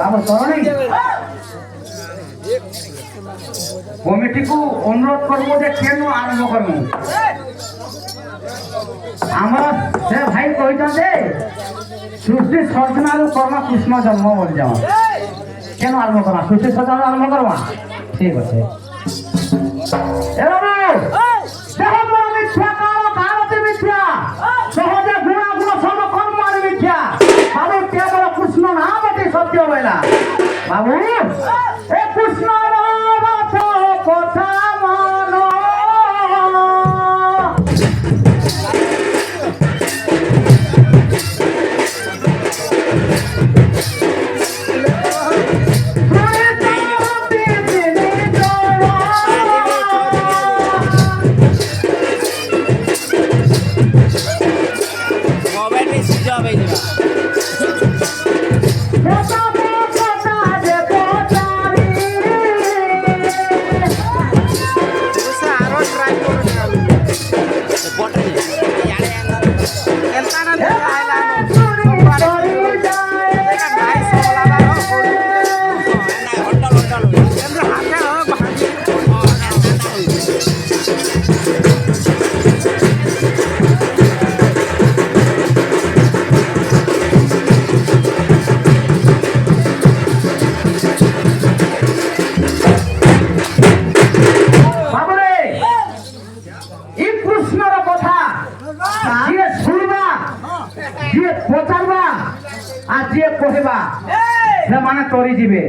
কাম করনি কমিটি কু অনুরোধ করবো যে কেন আরম্ভ করবো আমরা সে ভাই কইছেন যে সৃষ্টি সর্জনার কর্ম কৃষ্ণ জন্ম বলে যাওয়া কেন আরম্ভ করা সৃষ্টি সর্জনার আরম্ভ করবা ঠিক আছে সহজে গুণা গুণ সর্বকর্ম আরে মিথ্যা বাবু কে বড় কৃষ্ণ না বটে সত্য বলা বাবু এ কৃষ্ণ কথা মানো মানে তরি দিবে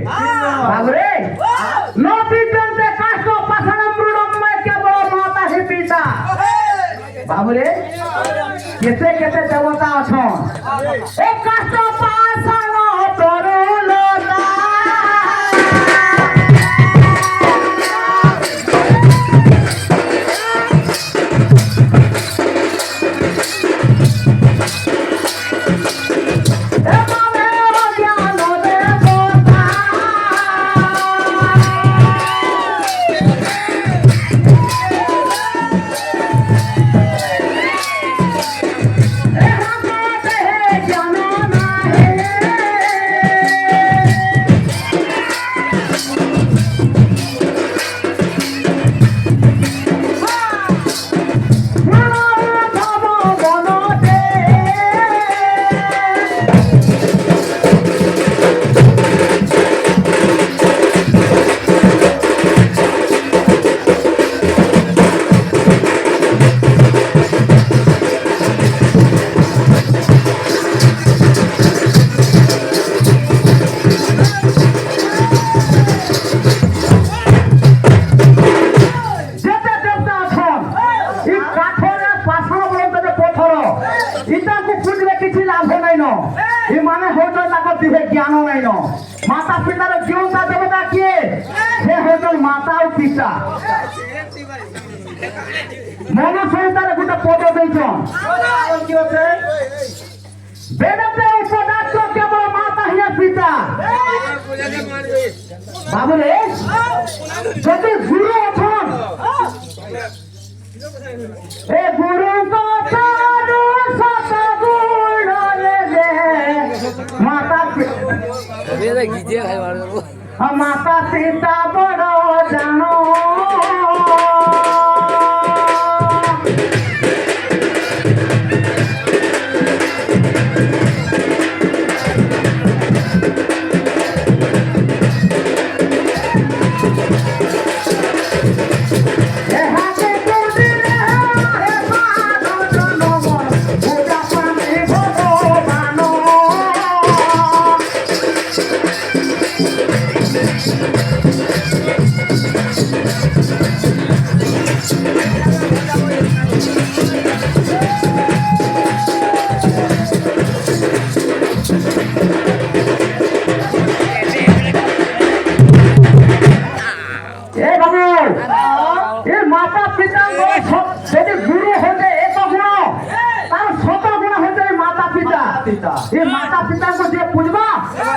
বাবরে নবী জনতে কাষ্ট পাছানা মৃড়ময় কেবল মাতা হে পিতা বাবরে কেতে কেতে দেবতা আছন এ কাষ্ট পাছানা তরুলতা জ্ঞান নাই মাতা পিতার জীবনটা দেবতা কে সে হচ্ছেন মাতা ও পিতা মনুষ্যতার গোটে পদ দিয়েছেন বেদতে উপদার্থ কেবল মাতা হিয়া পিতা বাবুরে যদি গুরু অছন এ গুরু কথা মাতা পিতা বড় জানো माता पिता को जे पूजबा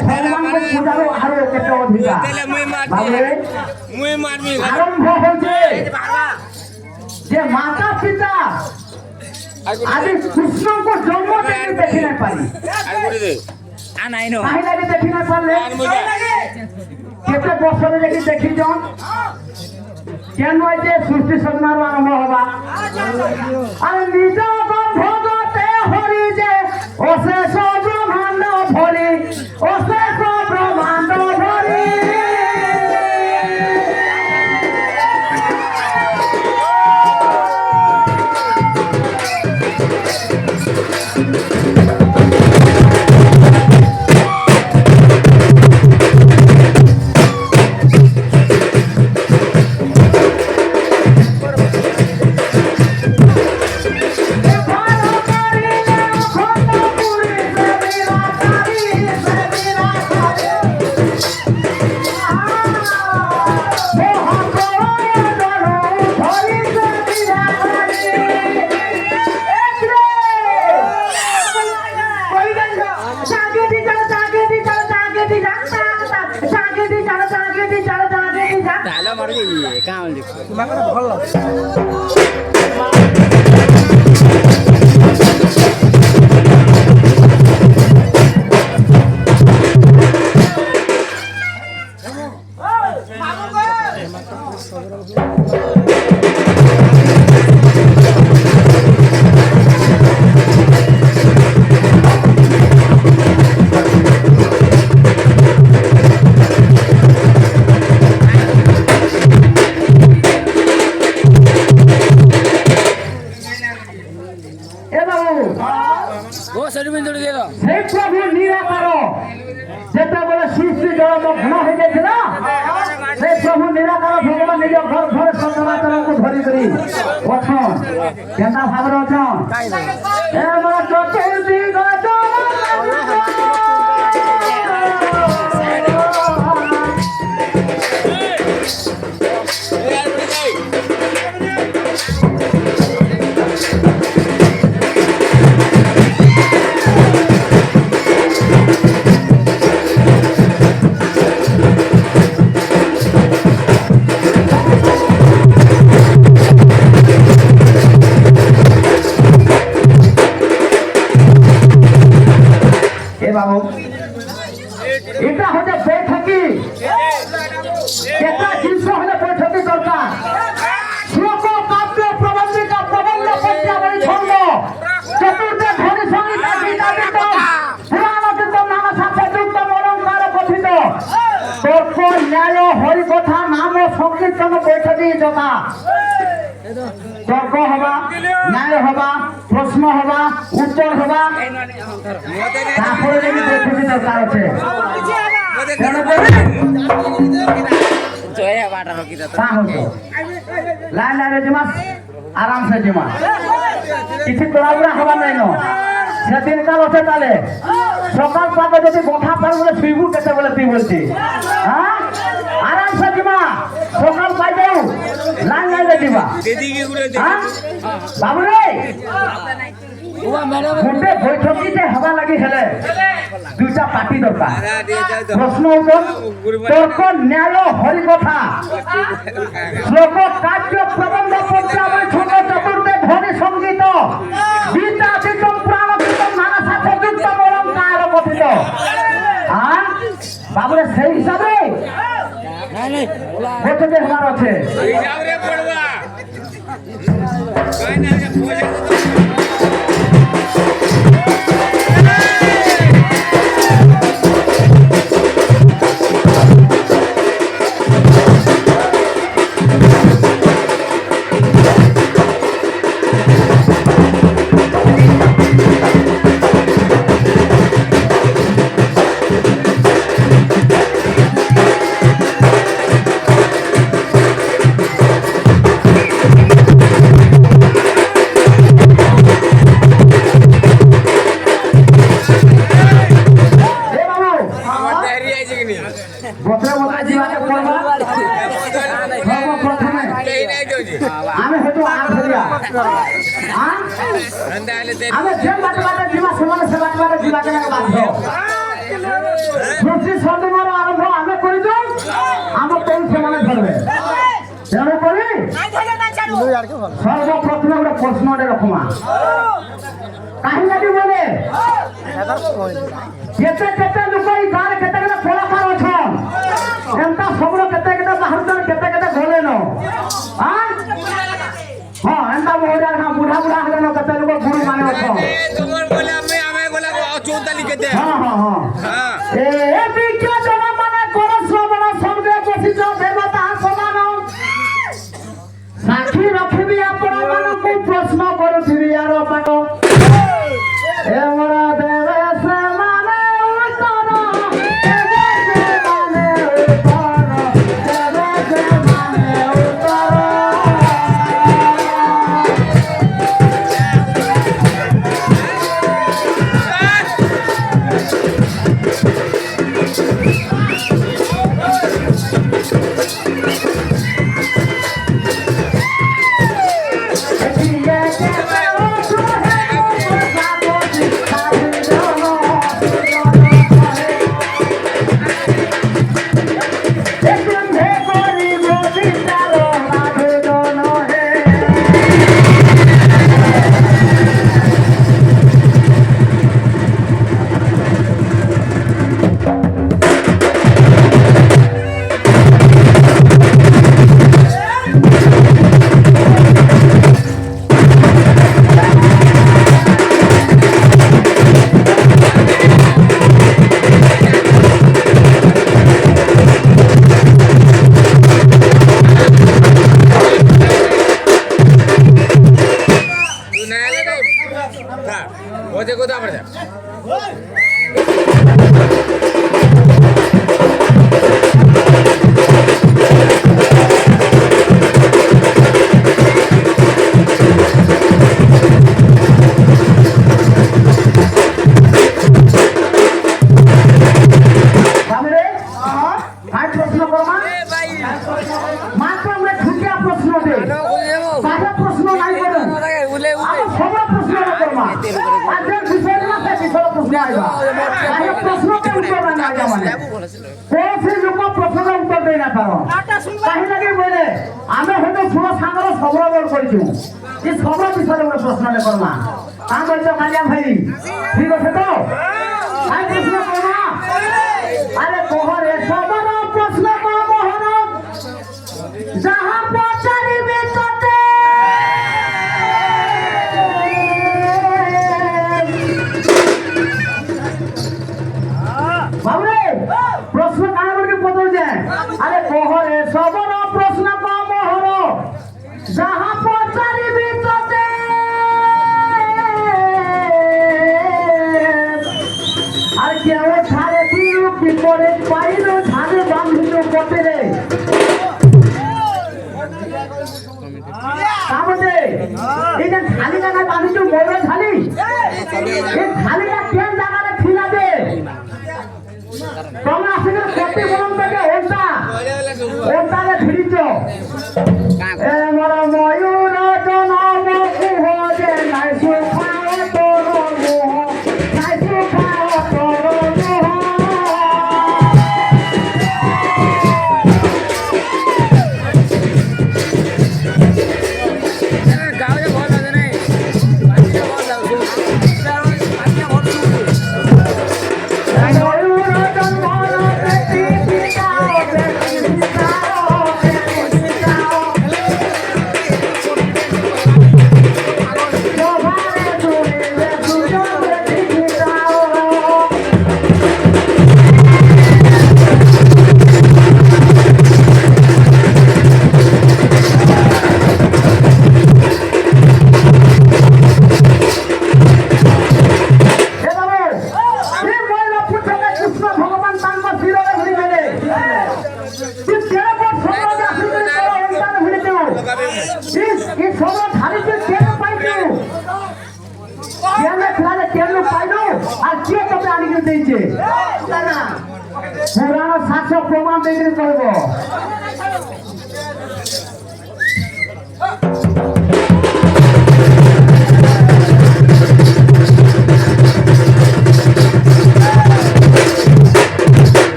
भगवान को पूजारो आरो केते अधिकार तेले मुई मारमी आरंभ होजे जे माता पिता आज कृष्ण को जन्म देने देखि नहीं पारी কাহি লাগি দেখি না পারলে কেতে বছরে দেখি দেখি জন কেন যে সৃষ্টি সন্ধান আরম্ভ হবা আর নিজ ভগতে হরি যে অশেষ ব্রহ্মাণ্ড ভরি অশেষ ব্রহ্মাণ্ড ভরি কেনা ভাবর অছন এ আমার চতুর্থী গজ বাবু এটা হচ্ছে বৈঠকি এটা জিনিস হলে বৈঠকি দরকার শ্লোক কাব্য প্রবন্ধিকা প্রবন্ধ পদ্যাবলী ছন্দ চতুর্থ ধ্বনি সঙ্গীত পুরাণ কীর্তন নানা শাস্ত্র যুক্তম অলঙ্কার কথিত তর্ক ন্যায় হরিকথা নাম সংকীর্তন বৈঠকি যথা তর্ক হবা ন্যায় হবা প্রশ্ন হবা উত্তর হবা তারপরে যদি বৈঠকি দরকার আছে লাইন লাইনে জিমা আরামসে জিমা কিছু তোড়াগুড়া হবার নাই ন সেদিন কাল আছে তাহলে সকাল পাবে যদি কথা পাই বলে শুইবু কেটে বলে তুই বলছি হ্যাঁ আরামসে জিমা সকাল পাই যাও লাইন লাইনে জিমা বাবু রে গোটে বৈঠকিতে হবা লাগি হেলে দুইটা পার্টি দরকার প্রশ্ন উত্তর তর্ক ন্যায় হরিকথা শ্লোক কাব্য প্রবন্ধ পদ্যাবলী ছন্দ চতুর্থ ধ্বনি সঙ্গীত গীতা কীর্তন পুরাণ কীর্তন নানা শাস্ত্র যুক্তম অলঙ্কার কথিত আর বাবুরে সেই হিসাবে বৈঠকে হবার আছে আমি হয়তো আমি যে বাটে বাটে জীবা সমানে সে বাটে বাটে জীবাকে বাধ্য সৃষ্টি সর্বমার আরম্ভ আমি করে দিই আমার কোন সমানে ধরবে তেমন করি সর্বপ্রথমে গোটে প্রশ্নটে রখমা କାହିଁ ଲାଗି ବୋଲେ କେତେ କେତେ ଲୋକ ଏଇ ଗାଁରେ କେତେ କେତେ କଳାକାର ଅଛନ୍ ଏନ୍ତା ସବୁର କେତେ କେତେ ବାହାରୁଛନ୍ କେତେ କେତେ ଗଲେନ ହଁ ଏନ୍ତା ବହୁରା ବୁଢା ବୁଢା ହେଲେନ କେତେ ଲୋକ ଗୁରୁ ମାନେ ଅଛନ୍ ଏ ବିଜ୍ଞ ଜନ ମାନେ କର ଶ୍ରବଣ ସଙ୍ଗେ ବସିଛ ଦେବତା ସମାନ ସାକ୍ଷୀ ରଖିବି ଆପଣ ମାନଙ୍କୁ ପ୍ରଶ୍ନ କରୁଥିବି ୟାର ପାଠ ଏ ମୋର ଦେବେ ସେମାନେ ଉତ୍ତର ଦେବେ ସେମାନେ ଉତ୍ତର ଦେବେ ସେମାନେ ଉତ୍ତର পুরানো সাক্ষ্য প্রমাণ দেখে করব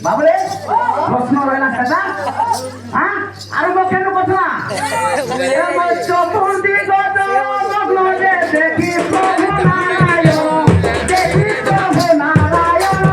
বাবুরে প্রশ্ন রইলা সেটা হ্যাঁ আর কেন বসনা চতুর্দি গত মগ্ন যে দেখি প্রভু নারায়ণ দেখি প্রভু নারায়ণ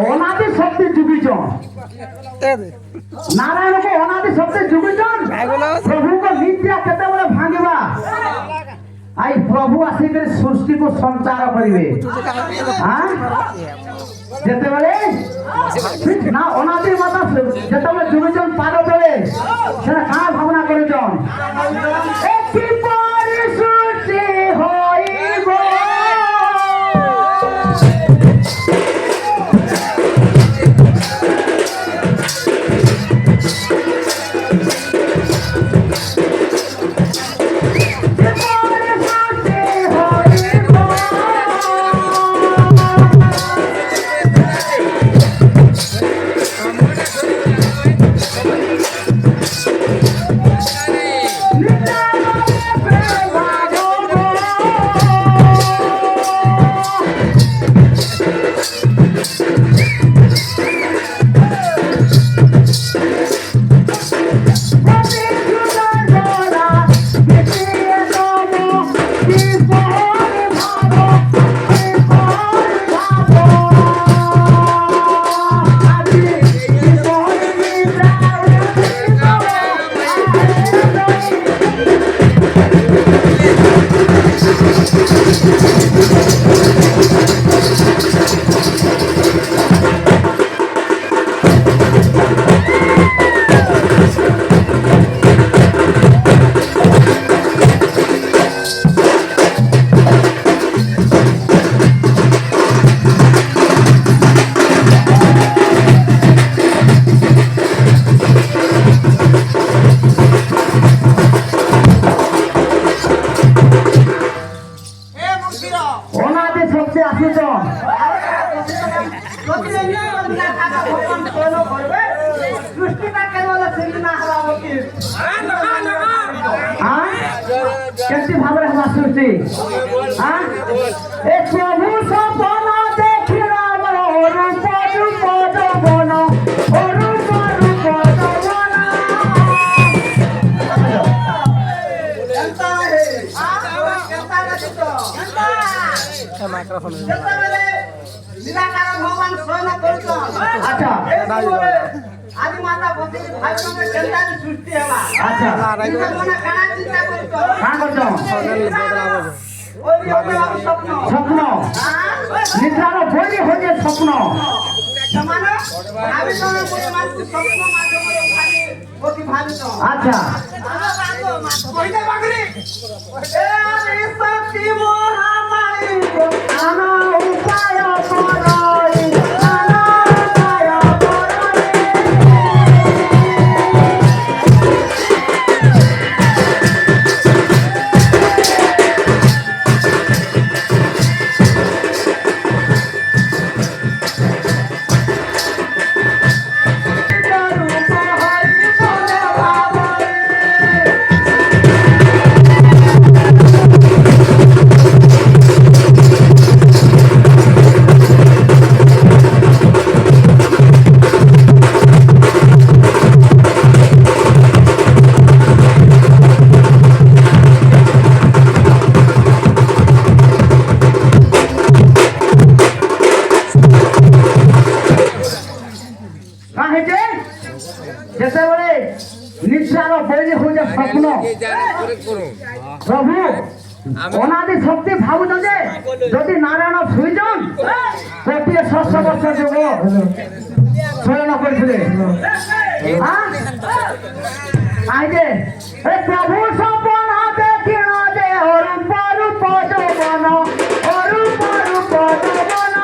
অনাদি শক্তি যুগিছ নারায়ণকে অনাদি শক্তি যুগিছ প্রভুকে নিদ্রা কেতবে ভাঙিবা আই প্রভু আসিকি সৃষ্টিকে সঞ্চার করিবে যেতবে না অনাদি মাতা যেতবে যুগিছন পাদ তলে সেটা কাঁ ভাবনা করিছন একটি পরিসৃষ্টি হইব कैसे भावरे हम सृष्टि हां ए प्रभु सपन देखि राम रूप रूप जवन रूप रूप जवन जनता है जनता का चित्त जनता माइक्रोफोन निराकार भगवान स्वयं करतो अच्छा आदि माता बसी भाई में जनता की सृष्टि हैला अच्छा मने काना चिंता करतो का करतो स्वप्न स्वप्न निद्रार भोली हो जे स्वप्न समान आबि तो मान स्वप्न माध्यम खाली ओति भाबित अच्छा पहिले बागरी ए शक्ति मोहमाई आना उपाय करई ଯେତେବେଳେ ନିଶାର ବୈରୀ ହଉଛି ସ୍ୱପ୍ନ ପ୍ରଭୁ ଅନାଦି ଶକ୍ତି ଭାବୁଛନ୍ ଯେ ଯଦି ନାରାୟଣ ଶୋଇଛନ୍ ଗୋଟିଏ 600 ବର୍ଷ ଯୋଗ ଶୟନ କରିଥିଲେ ଆଇजे ଏ ପ୍ରଭୁ ସପନ ଦେଖିଣ ଯେ ଅରୂପ ରୂପ ଯୌବନ ଅରୂପ ରୂପ ଯୌବନ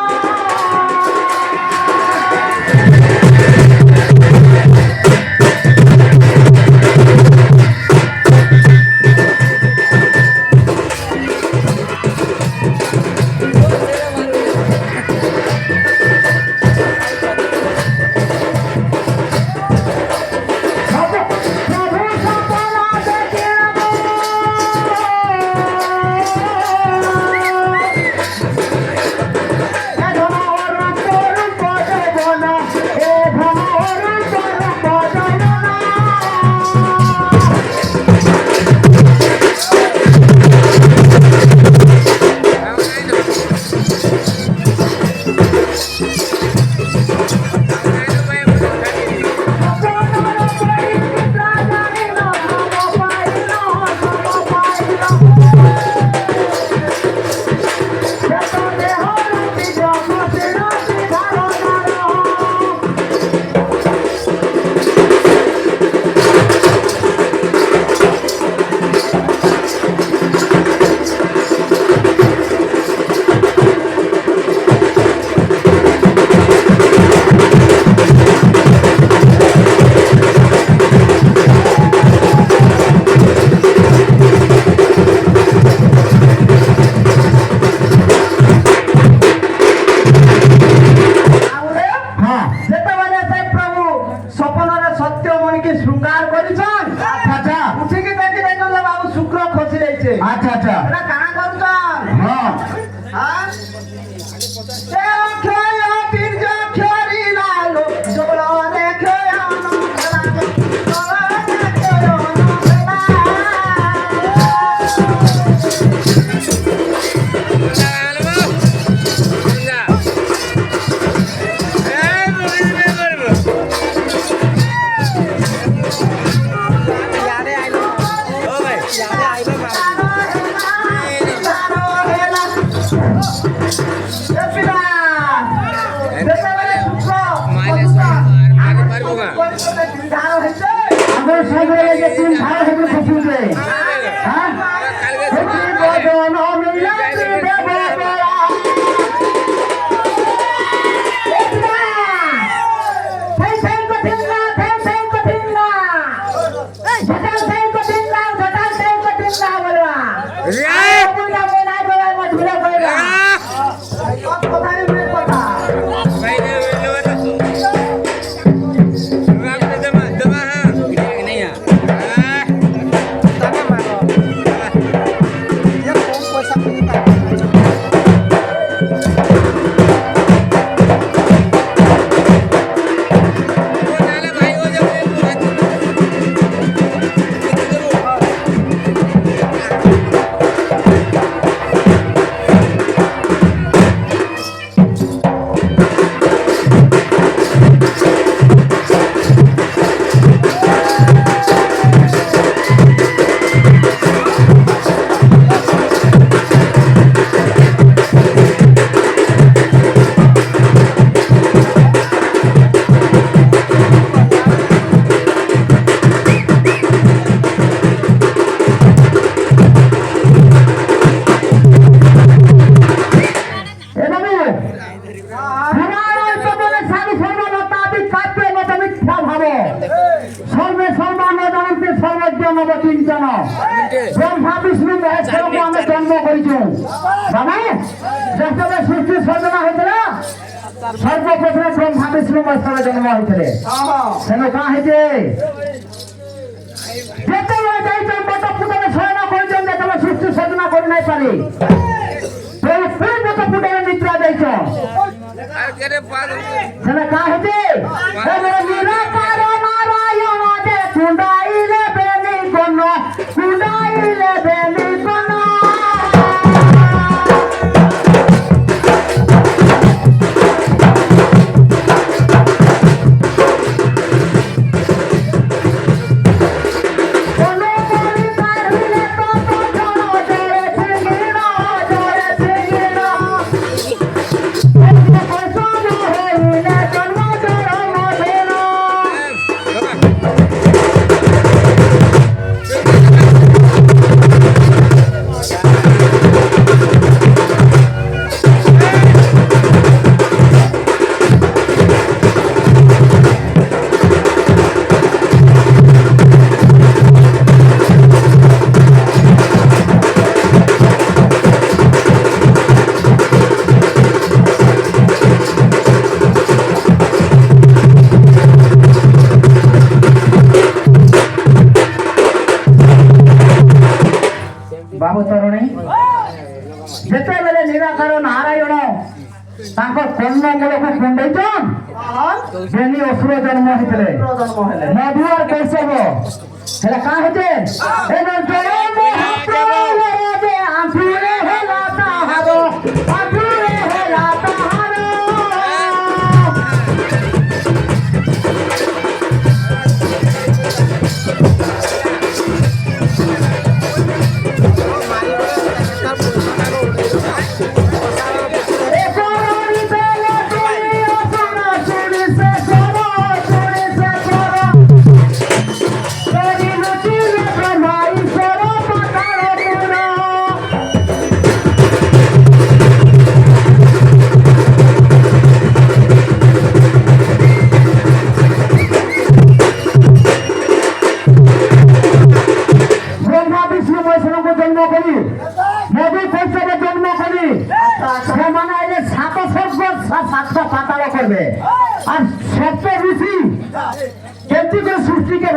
ब्रह्मा विष्णु महेश्वर को आम जन्म करूँ बाबा जब सृष्टि सर्जना होता सर्वप्रथम ब्रह्मा विष्णु महेश्वर जन्म होते सेन क्या बट पुटने शयन कर सृष्टि सर्जना कर नहीं पारे बट पुटने निद्रा देन क्या निराकार नारायण दे कुंडाइले बेली कोन कुंडाइले बेली कोन ନିରାକାର ନାରାୟଣ ତାଙ୍କ କର୍ଣ୍ଣମୂଳକୁ କୁଣ୍ଡେଇଛନ୍ ଯେନି ଅସୁର ଜନ୍ମ ହେଇଥିଲେ ଜନ୍ମ ହେଲେ ମଧୁ ଆଉ କୌଶବ ହେଲେ କାଁ ହେଇଛେ ଏନେ ଜନ୍ମ ହାତରେ ଆଣ୍ଠୁରେ ହେଲା ତାହାର ଆଣ୍ଠୁରେ ହେଲା ତାହାର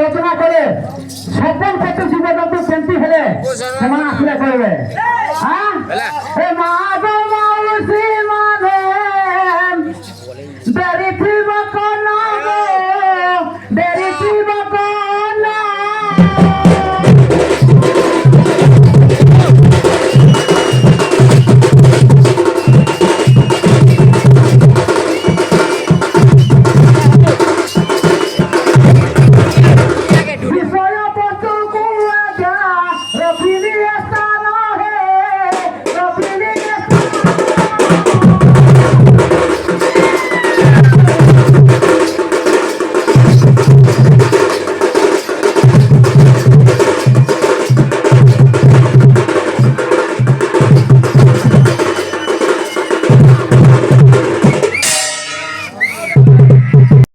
রচনা করে সকল ক্ষেত্রে জীবজন্তু কেমতি হলে সে আসলে করবে হ্যাঁ মা